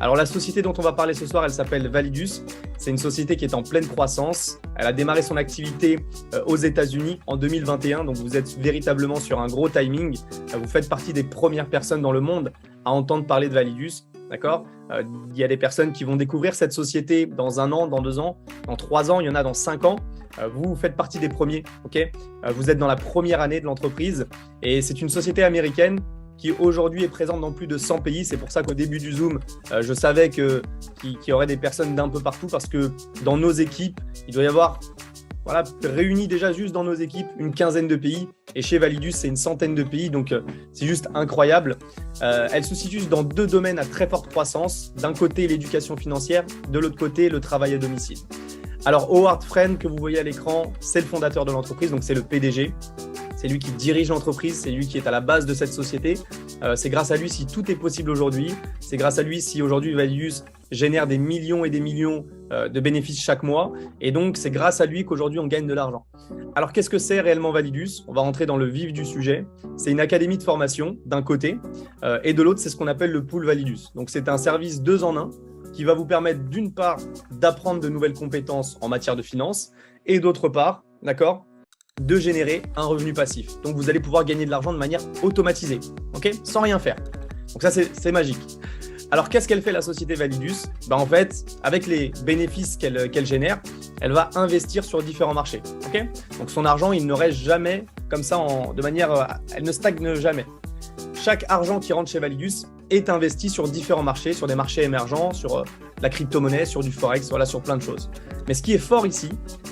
Alors la société dont on va parler ce soir, elle s'appelle Validus. C'est une société qui est en pleine croissance. Elle a démarré son activité aux États-Unis en 2021, donc vous êtes véritablement sur un gros timing. Vous faites partie des premières personnes dans le monde à entendre parler de Validus. D'accord ? Il y a des personnes qui vont découvrir cette société dans 1 an, dans 2 ans, dans 3 ans, il y en a dans 5 ans. Vous faites partie des premiers, ok ? Vous êtes dans la première année de l'entreprise et c'est une société américaine qui aujourd'hui est présente dans plus de 100 pays. C'est pour ça qu'au début du Zoom, je savais qu'il y aurait des personnes d'un peu partout parce que dans nos équipes, il doit y avoir réunis déjà juste dans nos équipes une quinzaine de pays. Et chez Validus, c'est une centaine de pays. Donc, c'est juste incroyable. Elle se situe dans 2 domaines à très forte croissance. D'un côté, l'éducation financière. De l'autre côté, le travail à domicile. Alors, Howard Friend, que vous voyez à l'écran, c'est le fondateur de l'entreprise. Donc, c'est le PDG. C'est lui qui dirige l'entreprise, c'est lui qui est à la base de cette société. C'est grâce à lui si tout est possible aujourd'hui. C'est grâce à lui si aujourd'hui Validus génère des millions et des millions de bénéfices chaque mois. Et donc, c'est grâce à lui qu'aujourd'hui, on gagne de l'argent. Alors, qu'est-ce que c'est réellement Validus ? On va rentrer dans le vif du sujet. C'est une académie de formation d'un côté et de l'autre, c'est ce qu'on appelle le pool Validus. Donc, c'est un service 2 en 1 qui va vous permettre d'une part d'apprendre de nouvelles compétences en matière de finance et d'autre part, d'accord, de générer un revenu passif. Donc, vous allez pouvoir gagner de l'argent de manière automatisée, ok, sans rien faire. Donc, ça, c'est magique. Alors, qu'est-ce qu'elle fait la société Validus ? En fait, avec les bénéfices qu'elle génère, elle va investir sur différents marchés, ok ? Donc, son argent, il ne reste jamais comme ça, elle ne stagne jamais. Chaque argent qui rentre chez Validus est investi sur différents marchés, sur des marchés émergents, sur la crypto-monnaie, sur du forex, voilà, sur plein de choses. Mais ce qui est fort ici,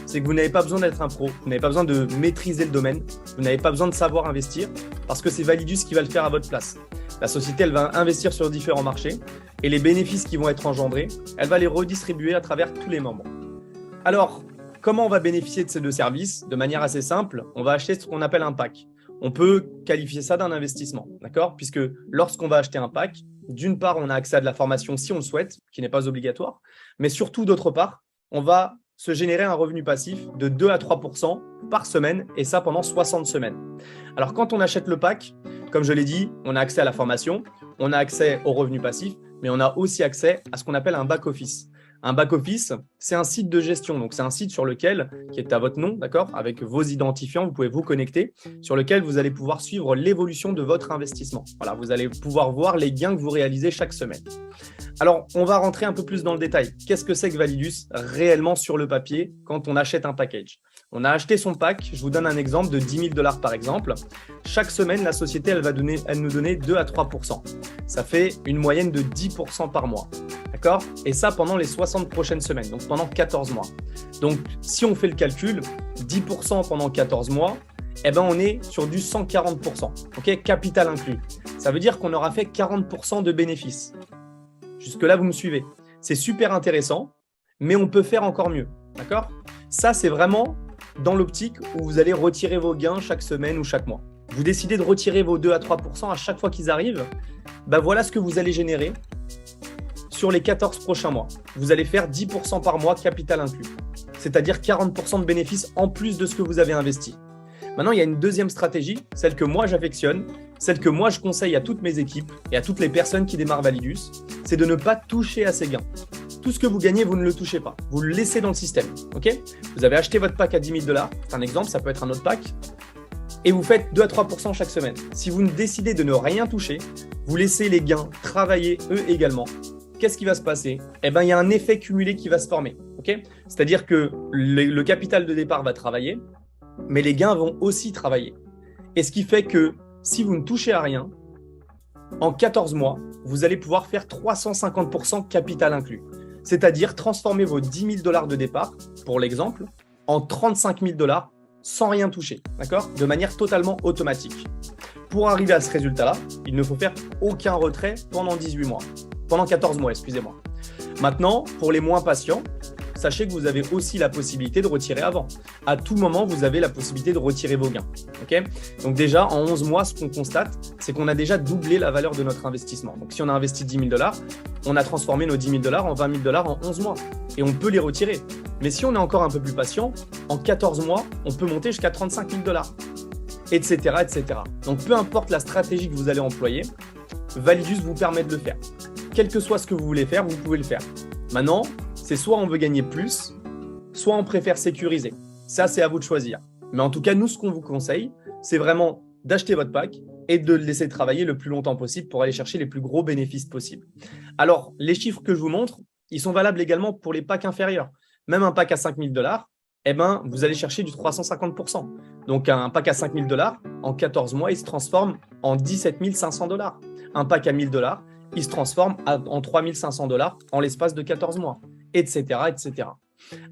c'est que vous n'avez pas besoin d'être un pro, vous n'avez pas besoin de maîtriser le domaine, vous n'avez pas besoin de savoir investir parce que c'est Validus qui va le faire à votre place. La société, elle va investir sur différents marchés et les bénéfices qui vont être engendrés, elle va les redistribuer à travers tous les membres. Alors, comment on va bénéficier de ces 2 services ? De manière assez simple, on va acheter ce qu'on appelle un pack. On peut qualifier ça d'un investissement, d'accord ? Puisque lorsqu'on va acheter un pack, d'une part, on a accès à de la formation si on le souhaite, qui n'est pas obligatoire, mais surtout, d'autre part, on va se générer un revenu passif de 2 à 3% par semaine, et ça pendant 60 semaines. Alors, quand on achète le pack, comme je l'ai dit, on a accès à la formation, on a accès au revenu passif, mais on a aussi accès à ce qu'on appelle un back-office. Un back-office, c'est un site de gestion. Donc, c'est un site sur lequel, qui est à votre nom, d'accord, avec vos identifiants, vous pouvez vous connecter, sur lequel vous allez pouvoir suivre l'évolution de votre investissement. Voilà, vous allez pouvoir voir les gains que vous réalisez chaque semaine. Alors, on va rentrer un peu plus dans le détail. Qu'est-ce que c'est que Validus réellement sur le papier quand on achète un package ? On a acheté son pack, je vous donne un exemple de 10 000 $ par exemple. Chaque semaine, la société, elle nous donnait 2 à 3%. Ça fait une moyenne de 10% par mois. D'accord ? Et ça pendant les 60 prochaines semaines, donc pendant 14 mois. Donc, si on fait le calcul, 10% pendant 14 mois, on est sur du 140%. Ok ? Capital inclus. Ça veut dire qu'on aura fait 40% de bénéfices. Jusque-là, vous me suivez. C'est super intéressant, mais on peut faire encore mieux. D'accord ? Ça, c'est vraiment dans l'optique où vous allez retirer vos gains chaque semaine ou chaque mois. Vous décidez de retirer vos 2 à 3% à chaque fois qu'ils arrivent. Voilà ce que vous allez générer sur les 14 prochains mois. Vous allez faire 10% par mois, capital inclus. C'est-à-dire 40% de bénéfices en plus de ce que vous avez investi. Maintenant, il y a une deuxième stratégie, celle que moi j'affectionne, celle que moi je conseille à toutes mes équipes et à toutes les personnes qui démarrent Validus, c'est de ne pas toucher à ces gains. Tout ce que vous gagnez, vous ne le touchez pas. Vous le laissez dans le système. Okay ? Vous avez acheté votre pack à 10 000 $. C'est un exemple, ça peut être un autre pack. Et vous faites 2 à 3% chaque semaine. Si vous décidez de ne rien toucher, vous laissez les gains travailler eux également. Qu'est-ce qui va se passer ? Il y a un effet cumulé qui va se former. Okay ? C'est-à-dire que le capital de départ va travailler, mais les gains vont aussi travailler. Et ce qui fait que si vous ne touchez à rien, en 14 mois, vous allez pouvoir faire 350% capital inclus. C'est-à-dire transformer vos 10 000 $ de départ, pour l'exemple, en 35 000 $ sans rien toucher, d'accord ? De manière totalement automatique. Pour arriver à ce résultat-là, il ne faut faire aucun retrait pendant 18 mois. Pendant 14 mois, excusez-moi. Maintenant, pour les moins patients, sachez que vous avez aussi la possibilité de retirer avant. À tout moment, vous avez la possibilité de retirer vos gains. Okay ? Donc déjà, en 11 mois, ce qu'on constate, c'est qu'on a déjà doublé la valeur de notre investissement. Donc si on a investi 10 000 $, on a transformé nos 10 000 $ en 20 000 $ en 11 mois. Et on peut les retirer. Mais si on est encore un peu plus patient, en 14 mois, on peut monter jusqu'à 35 000 $, etc., etc. Donc peu importe la stratégie que vous allez employer, Validus vous permet de le faire. quel que soit ce que vous voulez faire, vous pouvez le faire. Maintenant, c'est soit on veut gagner plus, soit on préfère sécuriser. Ça, c'est à vous de choisir. Mais en tout cas, nous, ce qu'on vous conseille, c'est vraiment d'acheter votre pack et de le laisser travailler le plus longtemps possible pour aller chercher les plus gros bénéfices possibles. Alors, les chiffres que je vous montre, ils sont valables également pour les packs inférieurs. Même un pack à 5 000 $, eh ben, vous allez chercher du 350%. Donc, un pack à 5 000 $, en 14 mois, il se transforme en 17 500 $. Un pack à 1 000 $, il se transforme en 3 500 $ en l'espace de 14 mois, etc., etc.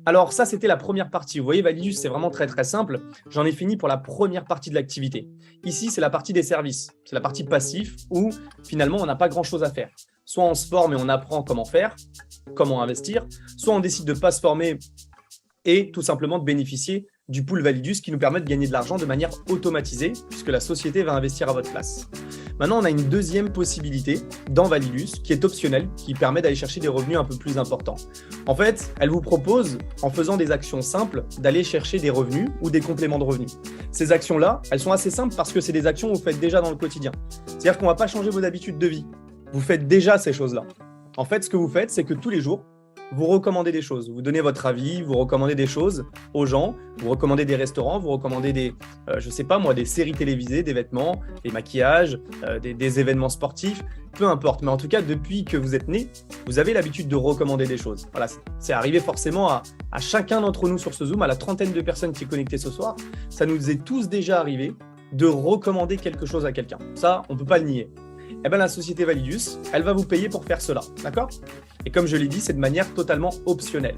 Alors ça, c'était la première partie. Vous voyez, Validus, c'est vraiment très, très simple. J'en ai fini pour la première partie de l'activité. Ici, c'est la partie des services. C'est la partie passif où, finalement, on n'a pas grand-chose à faire. Soit on se forme et on apprend comment faire, comment investir, soit on décide de ne pas se former et tout simplement de bénéficier du pool Validus qui nous permet de gagner de l'argent de manière automatisée puisque la société va investir à votre place. Maintenant, on a une deuxième possibilité dans Validus qui est optionnelle, qui permet d'aller chercher des revenus un peu plus importants. En fait, elle vous propose, en faisant des actions simples, d'aller chercher des revenus ou des compléments de revenus. Ces actions-là, elles sont assez simples parce que c'est des actions que vous faites déjà dans le quotidien. C'est-à-dire qu'on ne va pas changer vos habitudes de vie. Vous faites déjà ces choses-là. En fait, ce que vous faites, c'est que tous les jours, vous recommandez des choses, vous donnez votre avis, vous recommandez des choses aux gens, vous recommandez des restaurants, vous recommandez des, je sais pas moi, des séries télévisées, des vêtements, des maquillages, des événements sportifs, peu importe. Mais en tout cas, depuis que vous êtes né, vous avez l'habitude de recommander des choses. Voilà, c'est arrivé forcément à chacun d'entre nous sur ce Zoom, à la trentaine de personnes qui est connectées ce soir. Ça nous est tous déjà arrivé de recommander quelque chose à quelqu'un. Ça, on ne peut pas le nier. Eh bien, la société Validus, elle va vous payer pour faire cela, d'accord? Et comme je l'ai dit, c'est de manière totalement optionnelle.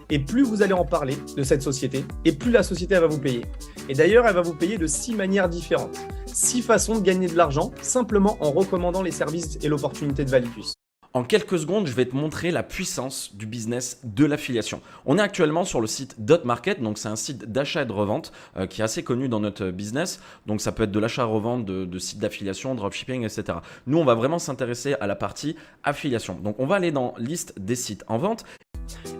Et plus vous allez en parler de cette société, et plus la société elle va vous payer. Et d'ailleurs, elle va vous payer de 6 manières différentes. 6 façons de gagner de l'argent, simplement en recommandant les services et l'opportunité de Validus. En quelques secondes, je vais te montrer la puissance du business de l'affiliation. On est actuellement sur le site Dotmarket, donc c'est un site d'achat et de revente qui est assez connu dans notre business. Donc ça peut être de l'achat-revente de sites d'affiliation, dropshipping, etc. Nous, on va vraiment s'intéresser à la partie affiliation. Donc on va aller dans liste des sites en vente.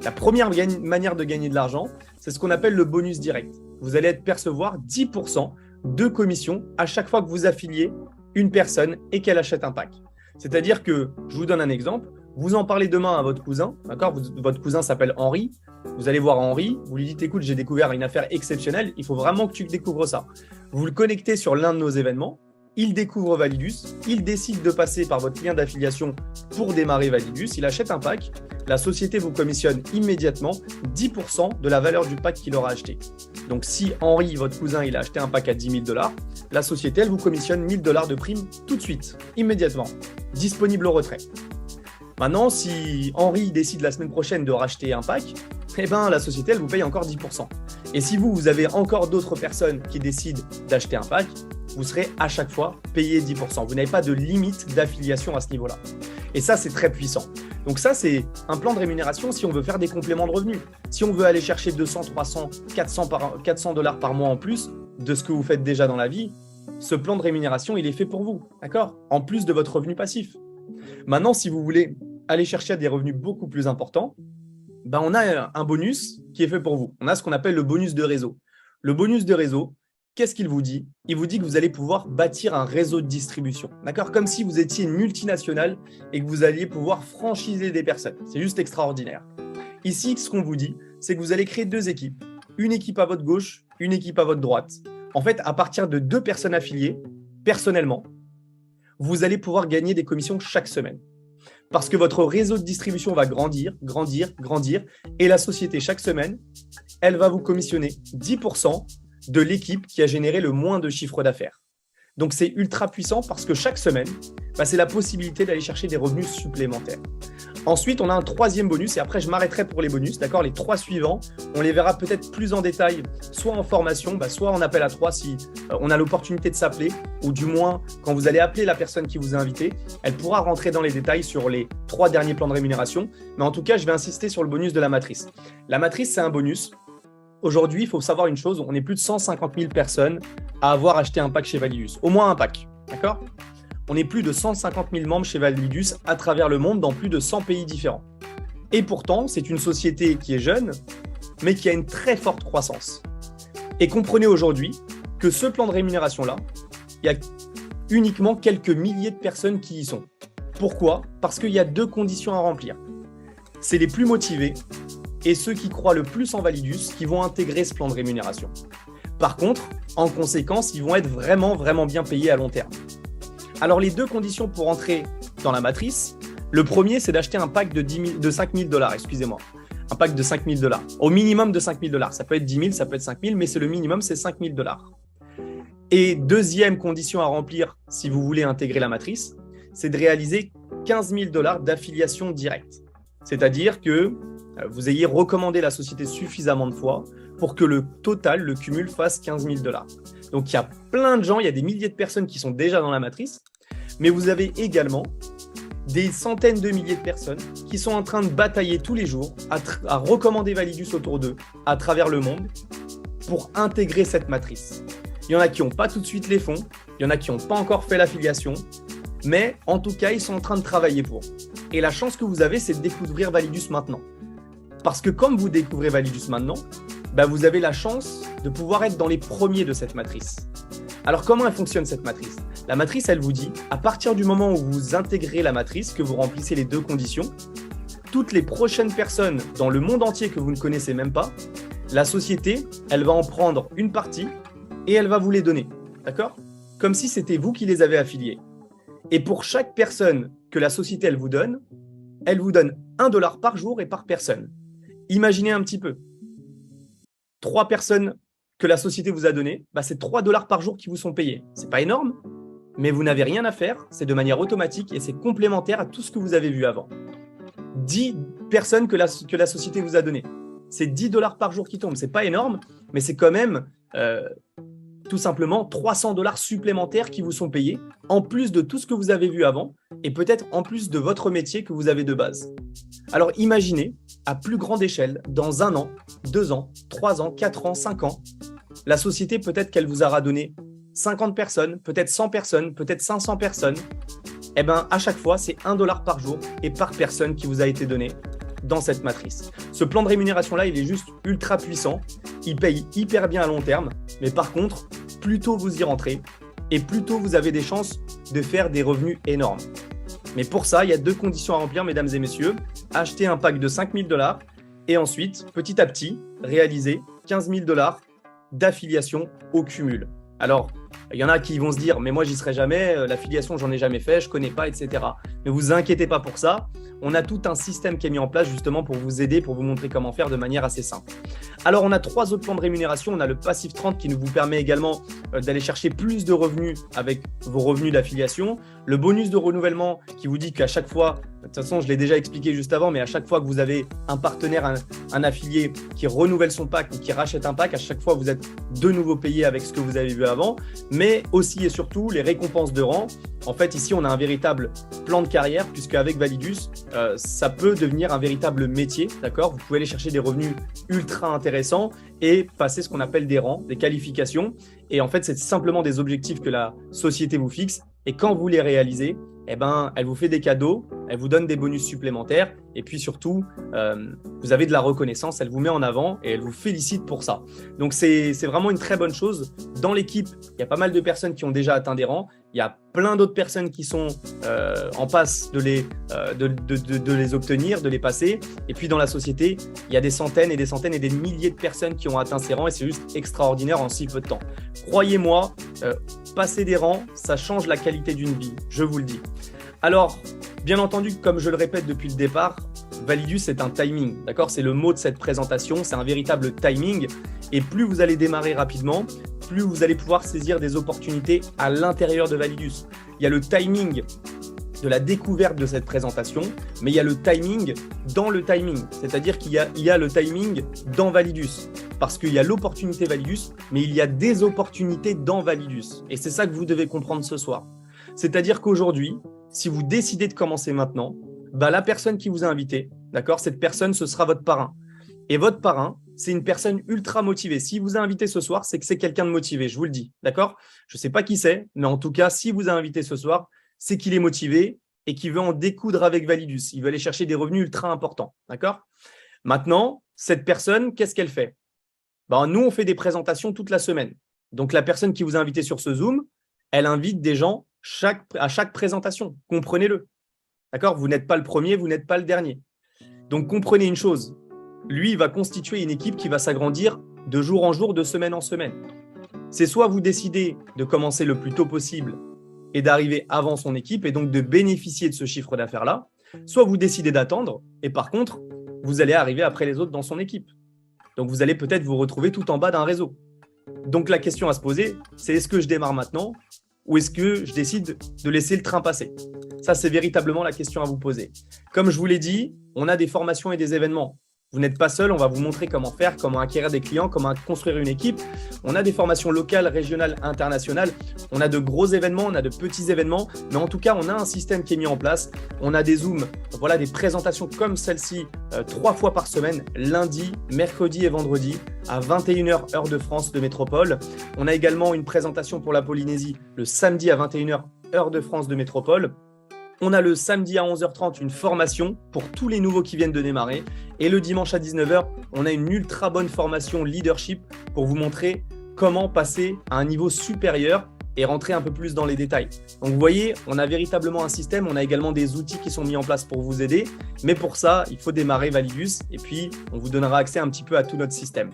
La première manière de gagner de l'argent, c'est ce qu'on appelle le bonus direct. Vous allez percevoir 10% de commission à chaque fois que vous affiliez une personne et qu'elle achète un pack. C'est-à-dire que, je vous donne un exemple, vous en parlez demain à votre cousin, d'accord? Votre cousin s'appelle Henri, vous allez voir Henri, vous lui dites « Écoute, j'ai découvert une affaire exceptionnelle, il faut vraiment que tu découvres ça ». Vous le connectez sur l'un de nos événements, il découvre Validus, il décide de passer par votre lien d'affiliation pour démarrer Validus, il achète un pack, la société vous commissionne immédiatement 10% de la valeur du pack qu'il aura acheté. Donc si Henri, votre cousin, il a acheté un pack à 10 000 $, la société, elle vous commissionne 1 000 $ de prime tout de suite, immédiatement, disponible au retrait. Maintenant, si Henri décide la semaine prochaine de racheter un pack, eh ben, la société, elle vous paye encore 10%. Et si vous avez encore d'autres personnes qui décident d'acheter un pack, vous serez à chaque fois payé 10%. Vous n'avez pas de limite d'affiliation à ce niveau-là. Et ça, c'est très puissant. Donc ça, c'est un plan de rémunération si on veut faire des compléments de revenus. Si on veut aller chercher 200, 300, 400 $ par mois en plus de ce que vous faites déjà dans la vie, ce plan de rémunération, il est fait pour vous, d'accord? En plus de votre revenu passif. Maintenant, si vous voulez aller chercher des revenus beaucoup plus importants, ben on a un bonus qui est fait pour vous. On a ce qu'on appelle le bonus de réseau. Le bonus de réseau, qu'est-ce qu'il vous dit? Il vous dit que vous allez pouvoir bâtir un réseau de distribution, d'accord? Comme si vous étiez une multinationale et que vous alliez pouvoir franchiser des personnes. C'est juste extraordinaire. Ici, ce qu'on vous dit, c'est que vous allez créer 2 équipes. Une équipe à votre gauche, une équipe à votre droite. En fait, à partir de 2 personnes affiliées, personnellement, vous allez pouvoir gagner des commissions chaque semaine. Parce que votre réseau de distribution va grandir, grandir, grandir. Et la société, chaque semaine, elle va vous commissionner 10% de l'équipe qui a généré le moins de chiffre d'affaires. Donc, c'est ultra puissant parce que chaque semaine, c'est la possibilité d'aller chercher des revenus supplémentaires. Ensuite, on a un 3e bonus et après, je m'arrêterai pour les bonus. D'accord, les 3 suivants, on les verra peut-être plus en détail, soit en formation, soit en appel à 3 si on a l'opportunité de s'appeler ou du moins, quand vous allez appeler la personne qui vous a invité, elle pourra rentrer dans les détails sur les 3 derniers plans de rémunération. Mais en tout cas, je vais insister sur le bonus de la matrice. La matrice, c'est un bonus. Aujourd'hui, il faut savoir une chose, on est plus de 150 000 personnes à avoir acheté un pack chez Validus. Au moins un pack, d'accord? On est plus de 150 000 membres chez Validus à travers le monde dans plus de 100 pays différents. Et pourtant, c'est une société qui est jeune, mais qui a une très forte croissance. Et comprenez aujourd'hui que ce plan de rémunération-là, il y a uniquement quelques milliers de personnes qui y sont. Pourquoi? Parce qu'il y a deux conditions à remplir. C'est les plus motivés et ceux qui croient le plus en Validus qui vont intégrer ce plan de rémunération. Par contre, en conséquence, ils vont être vraiment, vraiment bien payés à long terme. Alors, les deux conditions pour entrer dans la matrice, le premier, c'est d'acheter un pack de 5 000 $, excusez-moi. Un pack de 5 000 $. Au minimum de 5 000 $. Ça peut être 10 000, ça peut être 5 000, mais c'est le minimum, c'est 5 000 $. Et deuxième condition à remplir si vous voulez intégrer la matrice, c'est de réaliser 15 000 $ d'affiliation directe. C'est-à-dire que vous ayez recommandé la société suffisamment de fois pour que le total, le cumul, fasse 15 000 $. Donc, il y a plein de gens, il y a des milliers de personnes qui sont déjà dans la matrice, mais vous avez également des centaines de milliers de personnes qui sont en train de batailler tous les jours à recommander Validus autour d'eux, à travers le monde, pour intégrer cette matrice. Il y en a qui n'ont pas tout de suite les fonds, il y en a qui n'ont pas encore fait l'affiliation, mais en tout cas, ils sont en train de travailler pour. Et la chance que vous avez, c'est de découvrir Validus maintenant. Parce que comme vous découvrez Validus maintenant, vous avez la chance de pouvoir être dans les premiers de cette matrice. Alors, comment elle fonctionne cette matrice? La matrice, elle vous dit, à partir du moment où vous intégrez la matrice, que vous remplissez les deux conditions, toutes les prochaines personnes dans le monde entier que vous ne connaissez même pas, la société, elle va en prendre une partie et elle va vous les donner. D'accord? Comme si c'était vous qui les avez affiliés. Et pour chaque personne que la société, elle vous donne 1 $ par jour et par personne. Imaginez un petit peu. 3 personnes que la société vous a données, c'est 3 $ par jour qui vous sont payés. C'est pas énorme, mais vous n'avez rien à faire. C'est de manière automatique et c'est complémentaire à tout ce que vous avez vu avant. 10 personnes que la société vous a données. C'est 10 $ par jour qui tombent. C'est pas énorme, mais c'est quand même tout simplement 300 $ supplémentaires qui vous sont payés, en plus de tout ce que vous avez vu avant, et peut-être en plus de votre métier que vous avez de base. Alors imaginez, à plus grande échelle, dans 1 an, 2 ans, 3 ans, 4 ans, 5 ans, la société, peut-être qu'elle vous aura donné 50 personnes, peut-être 100 personnes, peut-être 500 personnes. À chaque fois, c'est 1 $ par jour et par personne qui vous a été donné dans cette matrice. Ce plan de rémunération-là, il est juste ultra puissant. Il paye hyper bien à long terme. Mais par contre, plus tôt vous y rentrez et plus tôt vous avez des chances de faire des revenus énormes. Mais pour ça, il y a deux conditions à remplir, mesdames et messieurs. Acheter un pack de 5 000 $ et ensuite, petit à petit, réaliser 15 000 $ d'affiliation au cumul. Alors, il y en a qui vont se dire « mais moi, j'y serai jamais, l'affiliation, j'en ai jamais fait, je connais pas, etc. » Ne vous inquiétez pas pour ça. On a tout un système qui est mis en place justement pour vous aider, pour vous montrer comment faire de manière assez simple. Alors, on a 3 autres plans de rémunération. On a le Passif 30 qui vous permet également d'aller chercher plus de revenus avec vos revenus d'affiliation. Le bonus de renouvellement qui vous dit qu'à chaque fois, de toute façon, je l'ai déjà expliqué juste avant, mais à chaque fois que vous avez un partenaire, un affilié qui renouvelle son pack ou qui rachète un pack, à chaque fois, vous êtes de nouveau payé avec ce que vous avez vu avant. Mais aussi et surtout, les récompenses de rang. En fait, ici, on a un véritable plan de carrière puisque avec Validus, ça peut devenir un véritable métier, d'accord? Vous pouvez aller chercher des revenus ultra intéressants et passer ce qu'on appelle des rangs, des qualifications. Et en fait, c'est simplement des objectifs que la société vous fixe. Et quand vous les réalisez, elle vous fait des cadeaux, elle vous donne des bonus supplémentaires et puis surtout, vous avez de la reconnaissance, elle vous met en avant et elle vous félicite pour ça. Donc, c'est vraiment une très bonne chose. Dans l'équipe, il y a pas mal de personnes qui ont déjà atteint des rangs. Il y a plein d'autres personnes qui sont en passe de les obtenir, de les passer. Et puis, dans la société, il y a des centaines et des centaines et des milliers de personnes qui ont atteint ces rangs et c'est juste extraordinaire en si peu de temps. Croyez-moi, passer des rangs, ça change la qualité d'une vie, je vous le dis. Alors, bien entendu, comme je le répète depuis le départ, Validus, c'est un timing, d'accord? C'est le mot de cette présentation, c'est un véritable timing. Et plus vous allez démarrer rapidement, plus vous allez pouvoir saisir des opportunités à l'intérieur de Validus. Il y a le timing de la découverte de cette présentation, mais il y a le timing dans le timing. C'est-à-dire qu'il y a le timing dans Validus. Parce qu'il y a l'opportunité Validus, mais il y a des opportunités dans Validus. Et c'est ça que vous devez comprendre ce soir. C'est-à-dire qu'aujourd'hui, si vous décidez de commencer maintenant, la personne qui vous a invité, d'accord, cette personne, ce sera votre parrain. Et votre parrain, c'est une personne ultra motivée. S'il vous a invité ce soir, c'est que c'est quelqu'un de motivé, je vous le dis, d'accord? Je ne sais pas qui c'est, mais en tout cas, s'il vous a invité ce soir, c'est qu'il est motivé et qu'il veut en découdre avec Validus. Il veut aller chercher des revenus ultra importants, d'accord? Maintenant, cette personne, qu'est-ce qu'elle fait? Nous, on fait des présentations toute la semaine. Donc, la personne qui vous a invité sur ce Zoom, elle invite des gens à chaque présentation. Comprenez-le. D'accord? Vous n'êtes pas le premier, vous n'êtes pas le dernier. Donc, comprenez une chose. Lui, il va constituer une équipe qui va s'agrandir de jour en jour, de semaine en semaine. C'est soit vous décidez de commencer le plus tôt possible et d'arriver avant son équipe et donc de bénéficier de ce chiffre d'affaires-là, soit vous décidez d'attendre et par contre, vous allez arriver après les autres dans son équipe. Donc, vous allez peut-être vous retrouver tout en bas d'un réseau. Donc, la question à se poser, c'est est-ce que je démarre maintenant ou est-ce que je décide de laisser le train passer? Ça, c'est véritablement la question à vous poser. Comme je vous l'ai dit, on a des formations et des événements. Vous n'êtes pas seul, on va vous montrer comment faire, comment acquérir des clients, comment construire une équipe. On a des formations locales, régionales, internationales. On a de gros événements, on a de petits événements. Mais en tout cas, on a un système qui est mis en place. On a des Zooms, voilà, des présentations comme celle-ci 3 fois par semaine, lundi, mercredi et vendredi à 21h heure de France de métropole. On a également une présentation pour la Polynésie le samedi à 21h heure de France de métropole. On a le samedi à 11h30 une formation pour tous les nouveaux qui viennent de démarrer. Et le dimanche à 19h, on a une ultra bonne formation leadership pour vous montrer comment passer à un niveau supérieur et rentrer un peu plus dans les détails. Donc vous voyez, on a véritablement un système, on a également des outils qui sont mis en place pour vous aider. Mais pour ça, il faut démarrer Validus et puis on vous donnera accès un petit peu à tout notre système.